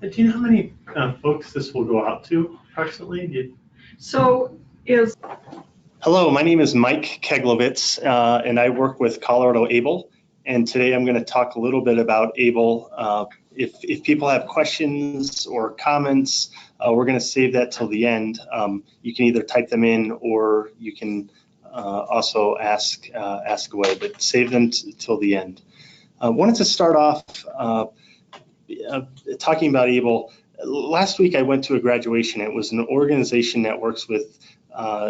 Do you know how many folks this will go out to approximately? Hello, my name is Mike Keglovits, and I work with Colorado ABLE. And today I'm going to talk a little bit about ABLE. If people have questions or comments, we're going to save that till the end. You can either type them in or you can also ask away, but save them till the end. I wanted to start off talking about ABLE. Last week I went to a graduation. It was an organization that works with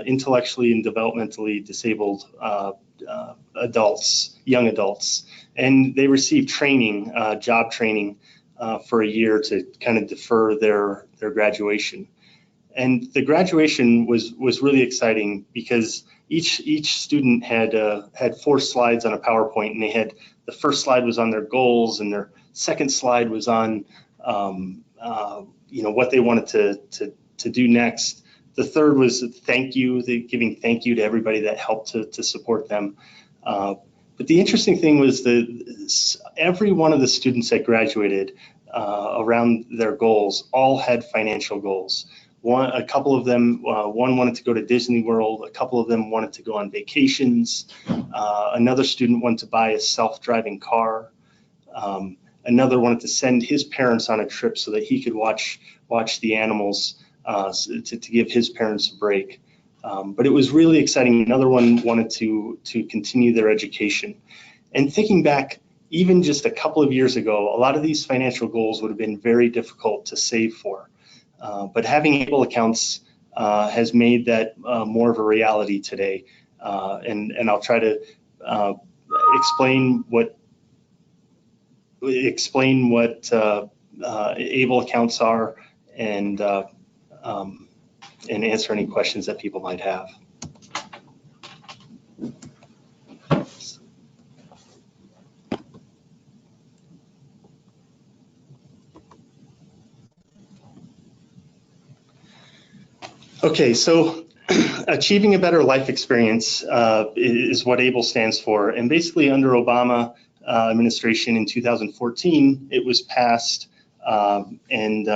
intellectually and developmentally disabled adults, young adults, and they received training, job training for a year to kind of defer their graduation. And the graduation was really exciting because each student had 4 slides on a PowerPoint, and they had, the first slide was on their goals, and their second slide was on what they wanted to do next. The third was thank you, giving thank you to everybody that helped to support them. But the interesting thing was that every one of the students that graduated around their goals all had financial goals. A couple of them, one wanted to go to Disney World, a couple of them wanted to go on vacations, another student wanted to buy a self-driving car, another wanted to send his parents on a trip so that he could watch the animals to give his parents a break. But it was really exciting. Another one wanted to continue their education. And thinking back, even just a couple of years ago, a lot of these financial goals would have been very difficult to save for. But having ABLE accounts has made that more of a reality today. And I'll try to explain what ABLE accounts are and answer any questions that people might have. Okay, so achieving a better life experience is what ABLE stands for. And basically under Obama administration in 2014, it was passed, and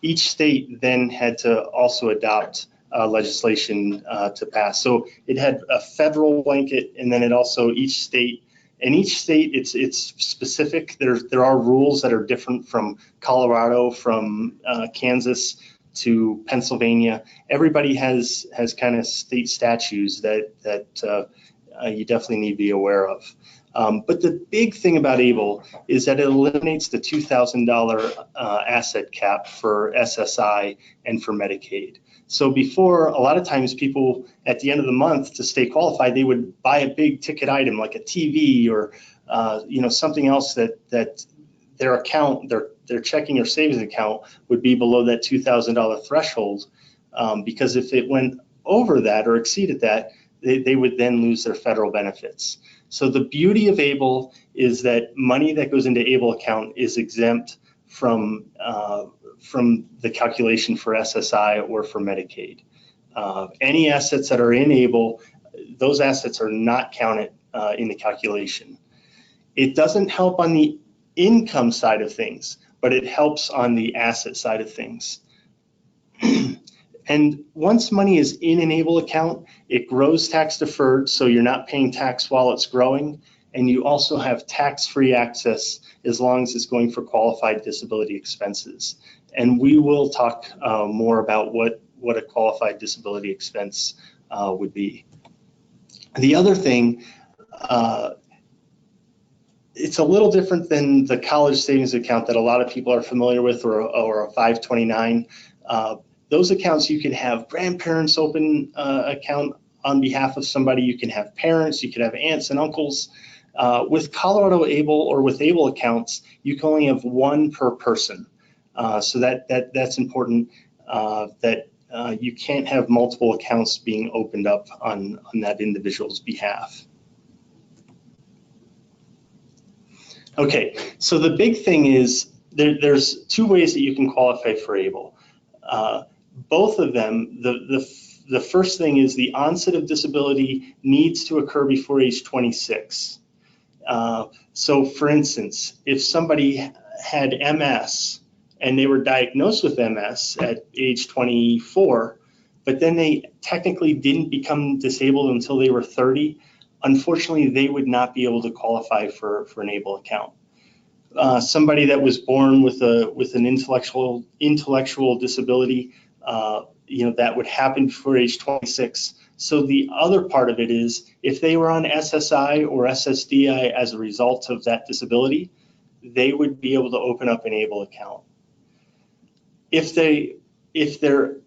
each state then had to also adopt legislation to pass. So it had a federal blanket, and then it also each state it's specific. There are rules that are different from Colorado, from Kansas to Pennsylvania. Everybody has kind of state statutes that you definitely need to be aware of. But the big thing about ABLE is that it eliminates the $2,000 asset cap for SSI and for Medicaid. So before, a lot of times people at the end of the month, to stay qualified, they would buy a big ticket item like a TV or something else that their account, their checking or savings account would be below that $2,000 threshold, because if it went over that or exceeded that, they would then lose their federal benefits. So the beauty of ABLE is that money that goes into ABLE account is exempt from the calculation for SSI or for Medicaid. Any assets that are in ABLE, those assets are not counted in the calculation. It doesn't help on the income side of things, but it helps on the asset side of things. And once money is in an ABLE account, it grows tax deferred, so you're not paying tax while it's growing, and you also have tax-free access as long as it's going for qualified disability expenses. And we will talk more about what a qualified disability expense would be. The other thing, it's a little different than the college savings account that a lot of people are familiar with, or a 529. Those accounts, you can have grandparents open account on behalf of somebody. You can have parents, you can have aunts and uncles. With Colorado ABLE or with ABLE accounts, you can only have one per person. So that's important, that you can't have multiple accounts being opened up on that individual's behalf. Okay, so the big thing is there's 2 ways that you can qualify for ABLE. Both of them, the first thing is the onset of disability needs to occur before age 26. So for instance, if somebody had MS and they were diagnosed with MS at age 24, but then they technically didn't become disabled until they were 30, unfortunately, they would not be able to qualify for an ABLE account. Somebody that was born with an intellectual disability, that would happen before age 26. So the other part of it is, if they were on SSI or SSDI as a result of that disability, they would be able to open up an ABLE account. If their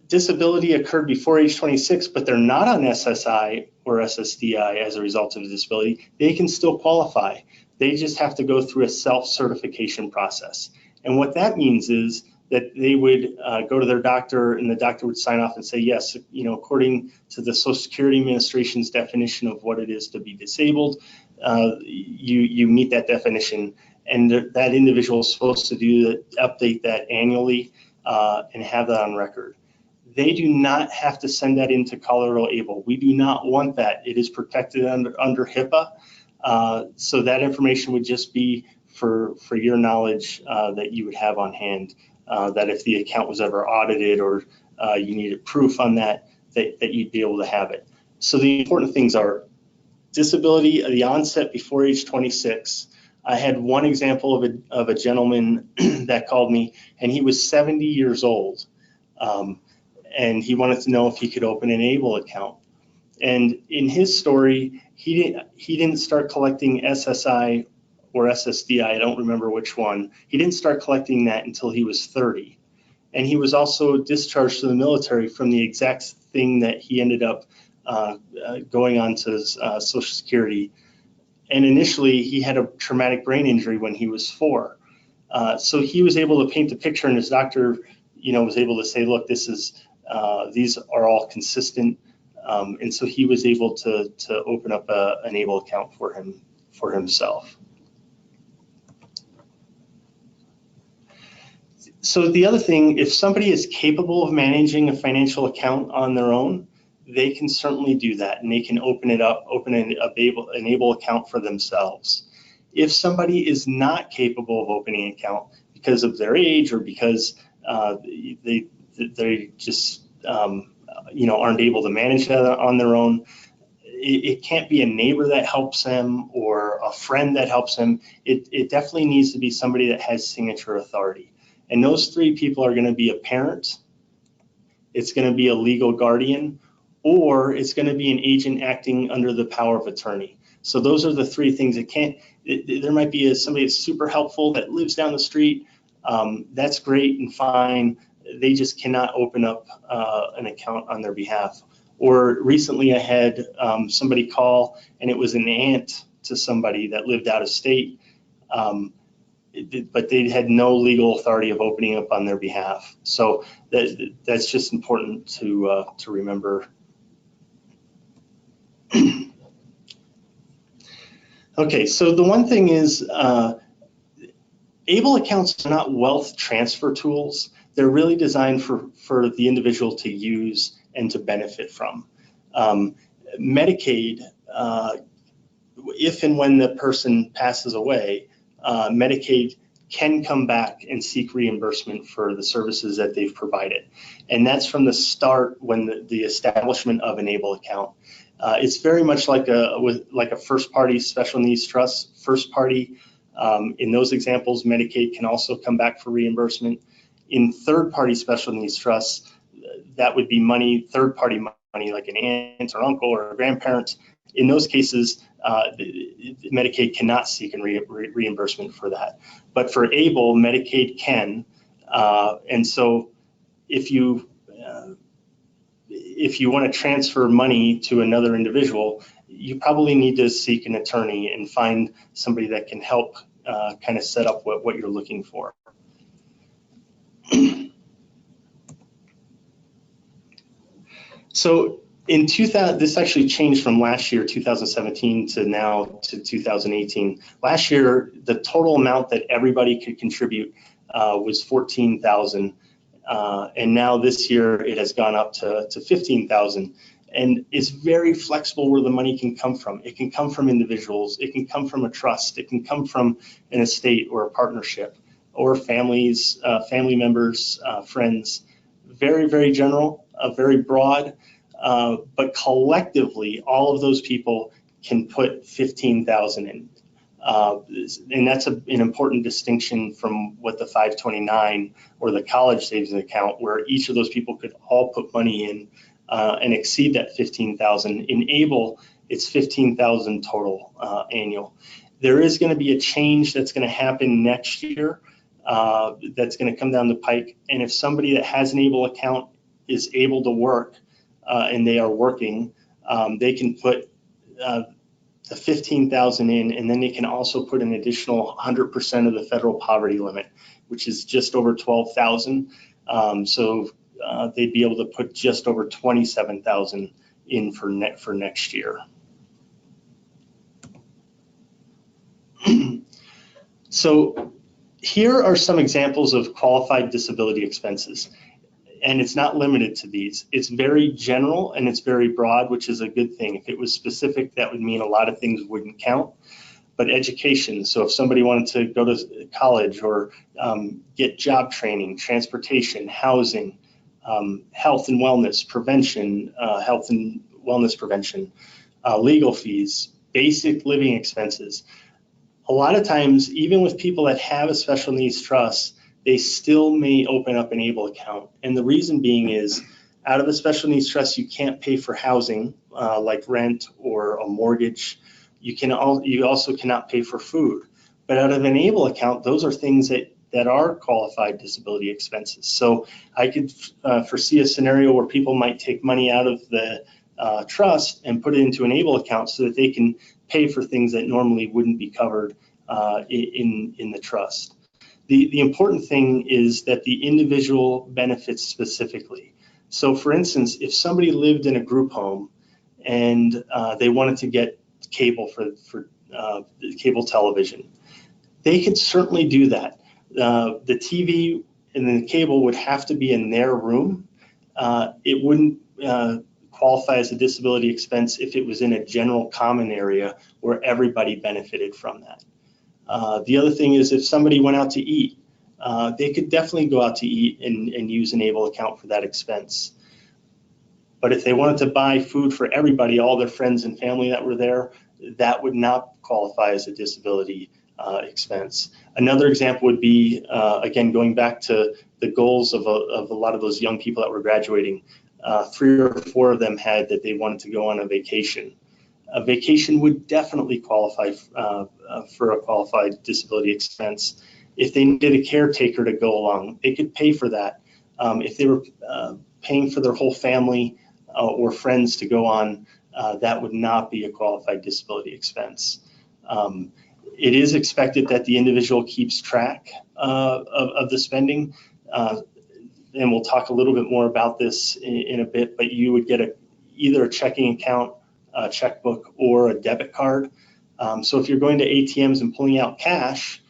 disability occurred before age 26, but they're not on SSI or SSDI as a result of the disability, they can still qualify. They just have to go through a self-certification process. And what that means is that they would go to their doctor, and the doctor would sign off and say, yes, according to the Social Security Administration's definition of what it is to be disabled, you meet that definition. And that individual is supposed to update that annually and have that on record. They do not have to send that into Colorado ABLE. We do not want that. It is protected under HIPAA. So that information would just be for your knowledge that you would have on hand, that if the account was ever audited or you needed proof on that you'd be able to have it. So the important things are disability, the onset before age 26. I had one example of a gentleman that called me, and he was 70 years old. And he wanted to know if he could open an ABLE account. And in his story, he didn't start collecting SSI or SSDI, I don't remember which one. He didn't start collecting that until he was 30. And he was also discharged to the military from the exact thing that he ended up going on to Social Security. And initially, he had a traumatic brain injury when he was 4. So he was able to paint the picture, and his doctor, was able to say, look, these are all consistent, and so he was able to open up an ABLE account for himself. So the other thing, if somebody is capable of managing a financial account on their own, they can certainly do that, and they can open an ABLE account for themselves. If somebody is not capable of opening an account because of their age or because they just aren't able to manage that on their own, it can't be a neighbor that helps them or a friend that helps them. It definitely needs to be somebody that has signature authority. And those 3 people are going to be a parent, it's going to be a legal guardian, or it's going to be an agent acting under the power of attorney. So those are the 3 things. There might be somebody that's super helpful that lives down the street. That's great and fine. They just cannot open up an account on their behalf. Or recently I had somebody call, and it was an aunt to somebody that lived out of state, but they had no legal authority of opening up on their behalf. So that's just important to remember. Okay, so the one thing is, ABLE accounts are not wealth transfer tools. They're really designed for the individual to use and to benefit from. Medicaid, if and when the person passes away, Medicaid can come back and seek reimbursement for the services that they've provided. And that's from the start, when the establishment of an ABLE account. It's very much like a first-party special needs trust. First party, in those examples, Medicaid can also come back for reimbursement. In third-party special needs trusts, that would be money, third-party money, like an aunt or uncle or a grandparent. In those cases, Medicaid cannot seek a reimbursement for that. But for ABLE, Medicaid can. And so if you want to transfer money to another individual, you probably need to seek an attorney and find somebody that can help kind of set up what you're looking for. So in 2000, this actually changed from last year, 2017, to now to 2018. Last year, the total amount that everybody could contribute was $14,000. And now this year it has gone up to $15,000, and it's very flexible where the money can come from. It can come from individuals, it can come from a trust, it can come from an estate or a partnership, or families, family members, friends. Very, very general, very broad, but collectively, all of those people can put 15,000 in. And that's an important distinction from what the 529 or the college savings account, where each of those people could all put money in and exceed that 15,000. In ABLE, it's 15,000 total annual. There is going to be a change that's going to happen next year that's going to come down the pike. And if somebody that has an ABLE account is able to work and they are working, they can put the 15,000 in, and then they can also put an additional 100% of the federal poverty limit, which is just over 12,000. So they'd be able to put just over 27,000 in for next year. So here are some examples of qualified disability expenses. And it's not limited to these. It's very general and it's very broad, which is a good thing. If it was specific, that would mean a lot of things wouldn't count. But education, so if somebody wanted to go to college or get job training, transportation, housing, health and wellness prevention, legal fees, basic living expenses. A lot of times, even with people that have a special needs trust, they still may open up an ABLE account. And the reason being is, out of a special needs trust, you can't pay for housing like rent or a mortgage. You also cannot pay for food. But out of an ABLE account, those are things that are qualified disability expenses. So I could foresee a scenario where people might take money out of the trust and put it into an ABLE account so that they can pay for things that normally wouldn't be covered in the trust. The important thing is that the individual benefits specifically. So for instance, if somebody lived in a group home and they wanted to get cable for cable television, they could certainly do that. The TV and the cable would have to be in their room. It wouldn't qualify as a disability expense if it was in a general common area where everybody benefited from that. The other thing is, if somebody went out to eat, they could definitely go out to eat and use an ABLE account for that expense. But if they wanted to buy food for everybody, all their friends and family that were there, that would not qualify as a disability expense. Another example would be, again, going back to the goals of a lot of those young people that were graduating. 3 or 4 of them had that they wanted to go on a vacation. A vacation would definitely qualify for a qualified disability expense. If they needed a caretaker to go along, they could pay for that. If they were paying for their whole family or friends to go on, that would not be a qualified disability expense. It is expected that the individual keeps track of the spending, and we'll talk a little bit more about this in a bit, but you would get either a checking account, a checkbook, or a debit card. So if you're going to ATMs and pulling out cash,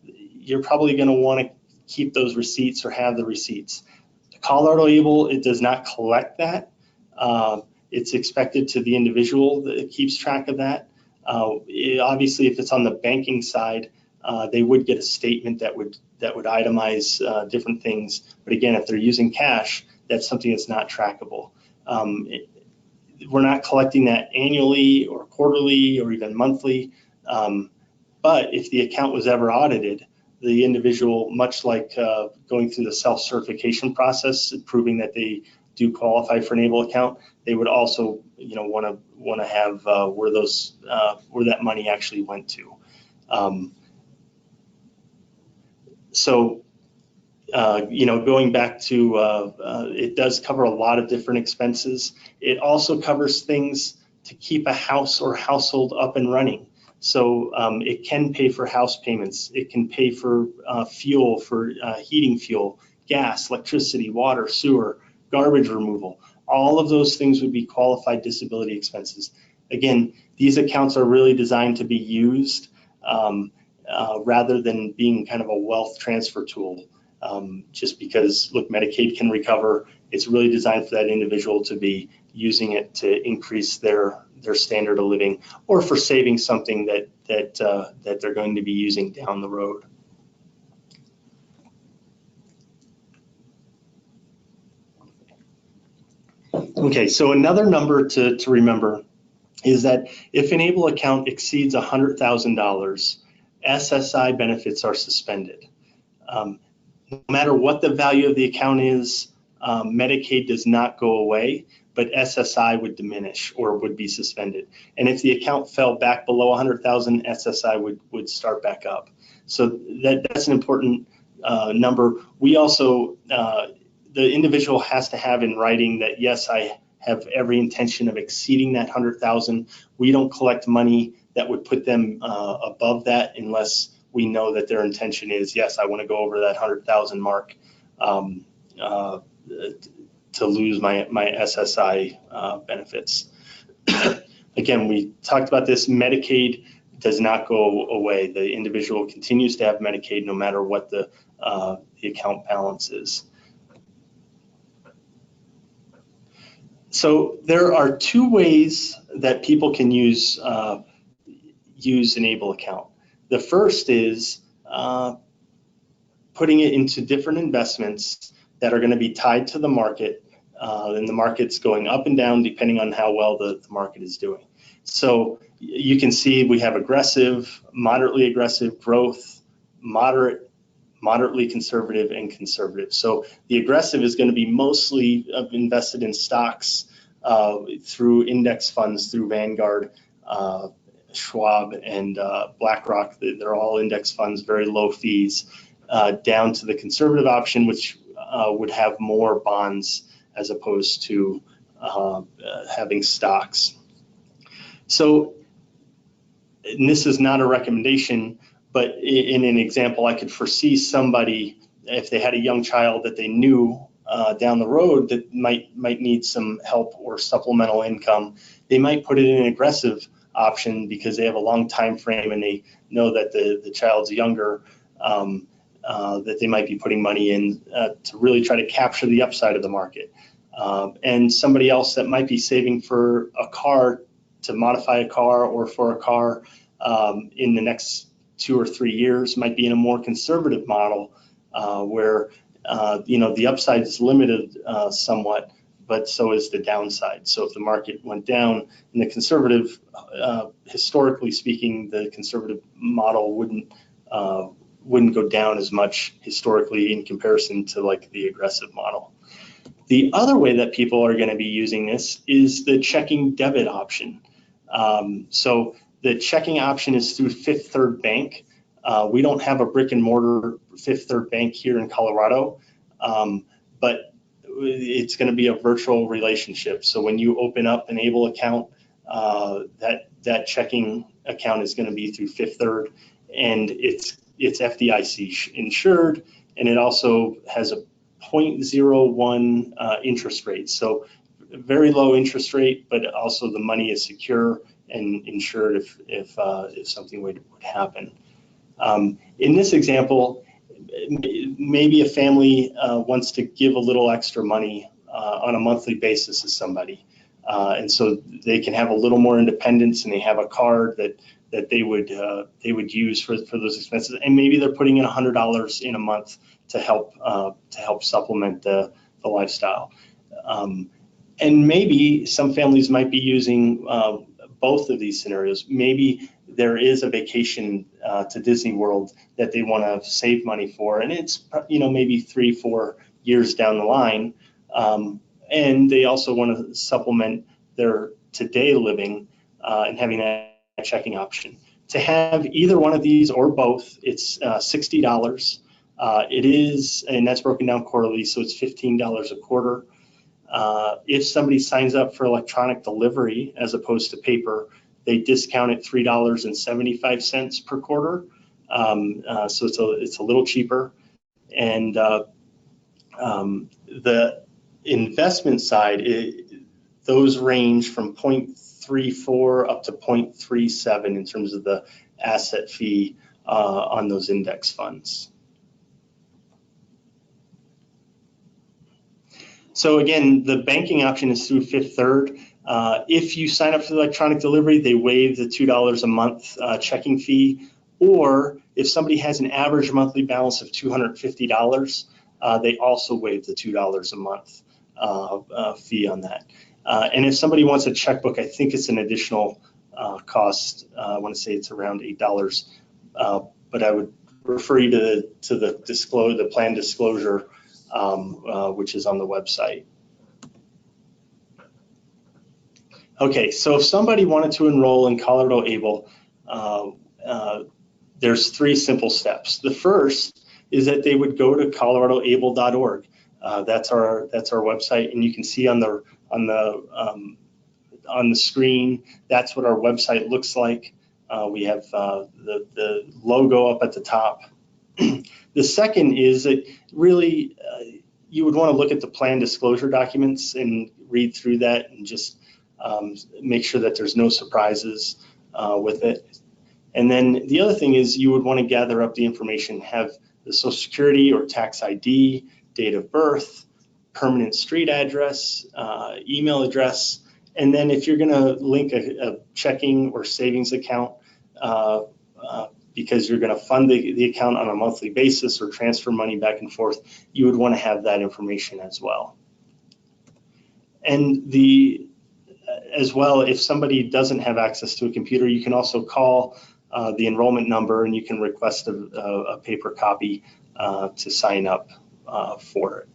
you're probably going to want to keep those receipts or have the receipts. Colorado ABLE, it does not collect that. It's expected to the individual that keeps track of that. Obviously, if it's on the banking side, they would get a statement that would itemize different things. But again, if they're using cash, that's something that's not trackable. We're not collecting that annually or quarterly or even monthly. But if the account was ever audited, the individual, much like going through the self-certification process, proving that they do qualify for an ABLE account, they would also, want to have where that money actually went to. Going back to, it does cover a lot of different expenses. It also covers things to keep a house or household up and running. So it can pay for house payments. It can pay for fuel, for heating fuel, gas, electricity, water, sewer, garbage removal. All of those things would be qualified disability expenses. Again, these accounts are really designed to be used rather than being kind of a wealth transfer tool. Just because, look, Medicaid can recover. It's really designed for that individual to be using it to increase their standard of living, or for saving something that they're going to be using down the road. Okay, so another number to remember is that if an ABLE account exceeds $100,000, SSI benefits are suspended. No matter what the value of the account is, Medicaid does not go away, but SSI would diminish or would be suspended. And if the account fell back below 100,000, SSI would start back up. So that's an important number. We also, the individual has to have in writing that, yes, I have every intention of exceeding that 100,000. We don't collect money that would put them above that unless we know that their intention is, yes, I want to go over that 100,000 mark to lose my SSI benefits. Again, we talked about this. Medicaid does not go away. The individual continues to have Medicaid no matter what the account balance is. So there are two ways that people can use an ABLE account. The first is putting it into different investments that are going to be tied to the market, and the market's going up and down depending on how well the market is doing. So you can see we have aggressive, moderately aggressive, growth, moderately conservative, and conservative. So the aggressive is going to be mostly invested in stocks through index funds, through Vanguard, Schwab, and BlackRock. They're all index funds, very low fees, down to the conservative option, which would have more bonds as opposed to having stocks. So, and this is not a recommendation, but in an example, I could foresee somebody, if they had a young child that they knew down the road that might need some help or supplemental income, they might put it in an aggressive option because they have a long time frame and they know that the child's younger, that they might be putting money in to really try to capture the upside of the market. And somebody else that might be saving for a car, to modify a car or for a car in the next 2 or 3 years, might be in a more conservative model where the upside is limited somewhat, but so is the downside. So if the market went down in the conservative, historically speaking, the conservative model wouldn't go down as much historically in comparison to like the aggressive model. The other way that people are going to be using this is the checking debit option. So the checking option is through Fifth Third Bank. We don't have a brick and mortar Fifth Third Bank here in Colorado, but it's going to be a virtual relationship. So when you open up an ABLE account, that checking account is going to be through Fifth Third, and it's FDIC insured, and it also has a 0.01 interest rate. So very low interest rate, but also the money is secure and insured if something would happen. In this example, maybe a family wants to give a little extra money on a monthly basis to somebody, and so they can have a little more independence, and they have a card that they would use for those expenses, and maybe they're putting in $100 in a month to help supplement the lifestyle. And maybe some families might be using both of these scenarios. Maybe there is a vacation to Disney World that they want to save money for, and it's maybe 3-4 years down the line, and they also want to supplement their today living and having that checking option. To have either one of these or both, it's $60. It is, and that's broken down quarterly, so it's $15 a quarter. If somebody signs up for electronic delivery as opposed to paper, they discount it $3.75 per quarter. So it's a little cheaper. And the investment side, those range from 0.34 up to 0.37 in terms of the asset fee on those index funds. So again, the banking option is through Fifth Third. If you sign up for the electronic delivery, they waive the $2 a month checking fee. Or if somebody has an average monthly balance of $250, they also waive the $2 a month fee on that. And if somebody wants a checkbook, I think it's an additional cost. I want to say it's around $8, but I would refer you to the plan disclosure, which is on the website. Okay, so if somebody wanted to enroll in Colorado ABLE, there's 3 simple steps. The first is that they would go to coloradoable.org. That's our website, and you can see on the screen, that's what our website looks like. We have the logo up at the top. The second is that really you would want to look at the plan disclosure documents and read through that and just make sure that there's no surprises with it. And then the other thing is you would want to gather up the information, have the Social Security or tax ID, date of birth, permanent street address, email address, and then if you're going to link a checking or savings account because you're going to fund the account on a monthly basis or transfer money back and forth, you would want to have that information as well. And as well, if somebody doesn't have access to a computer, you can also call the enrollment number and you can request a paper copy to sign up for it.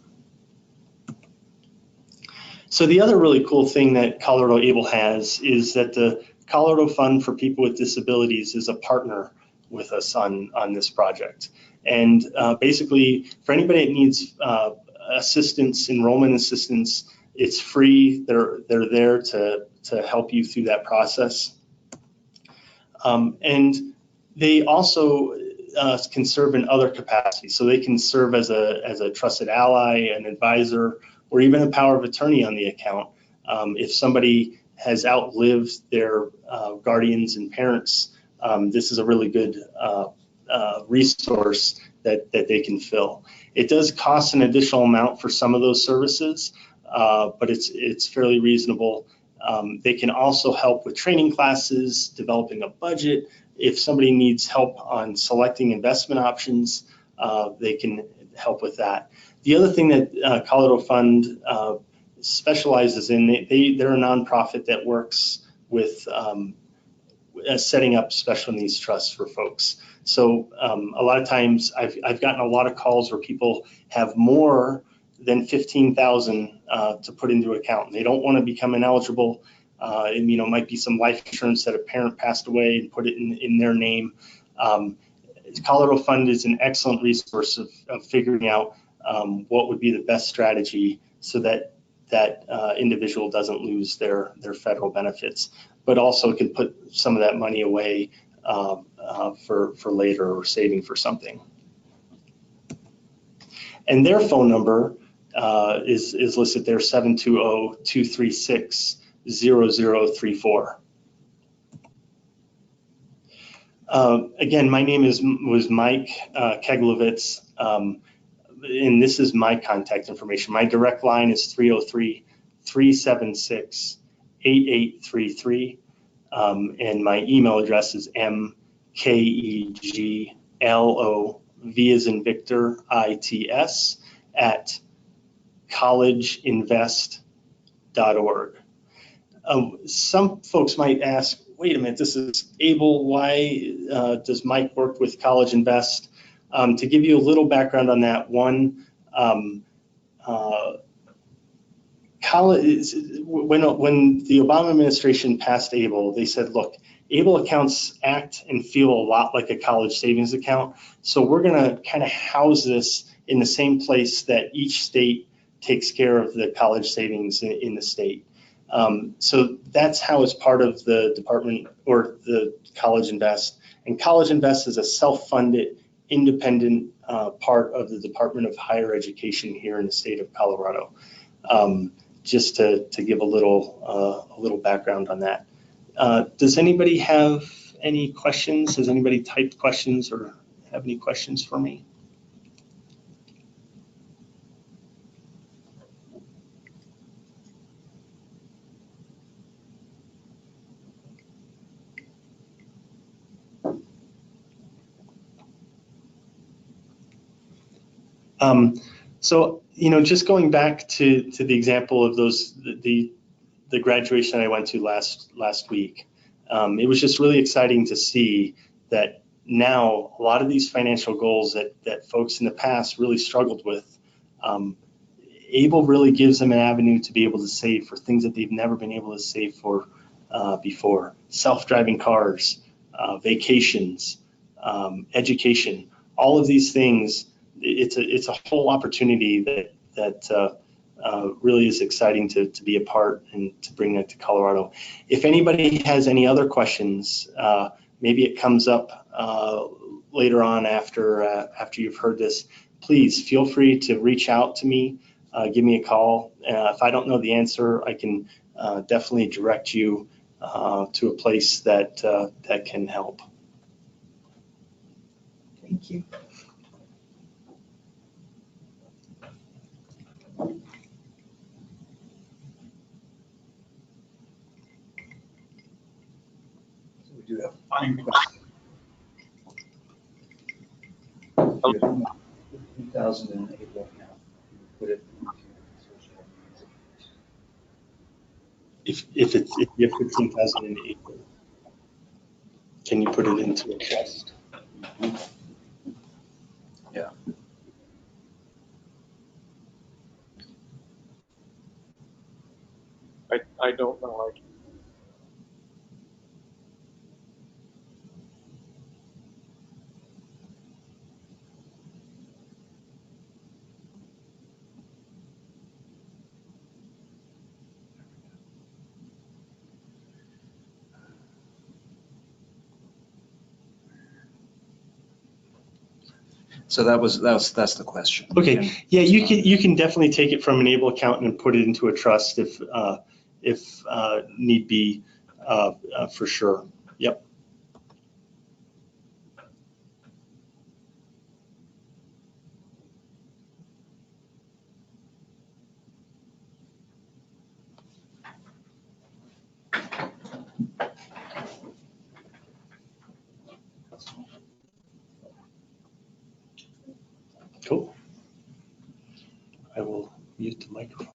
So the other really cool thing that Colorado ABLE has is that the Colorado Fund for People with Disabilities is a partner with us on this project. And basically, for anybody that needs assistance, enrollment assistance, it's free. They're there to help you through that process. And they also can serve in other capacities. So they can serve as a trusted ally, an advisor, or even a power of attorney on the account. If somebody has outlived their guardians and parents, this is a really good resource that they can fill. It does cost an additional amount for some of those services, but it's fairly reasonable. They can also help with training classes, developing a budget. If somebody needs help on selecting investment options, they can help with that. The other thing that Colorado Fund specializes in, they're a nonprofit that works with setting up special needs trusts for folks. So a lot of times I've gotten a lot of calls where people have more than $15,000 to put into account. They don't want to become ineligible. And might be some life insurance that a parent passed away and put it in their name. Colorado Fund is an excellent resource of figuring out what would be the best strategy so that individual doesn't lose their federal benefits, but also can put some of that money away for later or saving for something. And their phone number is listed there, 720-236-0034. Again, my name was Mike Keglovits, and this is my contact information. My direct line is 303-376-8833, and my email address is mkeglo, V as in Victor, ITS, at collegeinvest.org. Some folks might ask, wait a minute, this is ABLE, why does Mike work with College Invest? To give you a little background on that, one, when the Obama administration passed ABLE, they said, look, ABLE accounts act and feel a lot like a college savings account, so we're going to kind of house this in the same place that each state takes care of the college savings in the state. So that's how it's part of the department or the College Invest. And College Invest is a self-funded, independent part of the Department of Higher Education here in the state of Colorado. Just to give a little background on that. Does anybody have any questions? Has anybody typed questions or have any questions for me? So, just going back to the example of the graduation I went to last week, it was just really exciting to see that now a lot of these financial goals that folks in the past really struggled with, ABLE really gives them an avenue to be able to save for things that they've never been able to save for before. Self-driving cars, vacations, education, all of these things. It's a whole opportunity that really is exciting to be a part and to bring that to Colorado. If anybody has any other questions, maybe it comes up later on after you've heard this, please feel free to reach out to me, give me a call. If I don't know the answer, I can definitely direct you to a place that can help. Thank you. We do have one question. 15,000 in ABLE account, put it into social If you have 15,000 in April, can you put it into a trust? Yeah. I don't know. So that's the question. Okay, And yeah, you can definitely take it from an ABLE account and put it into a trust if need be, for sure. Yep. Cool. I will mute the microphone.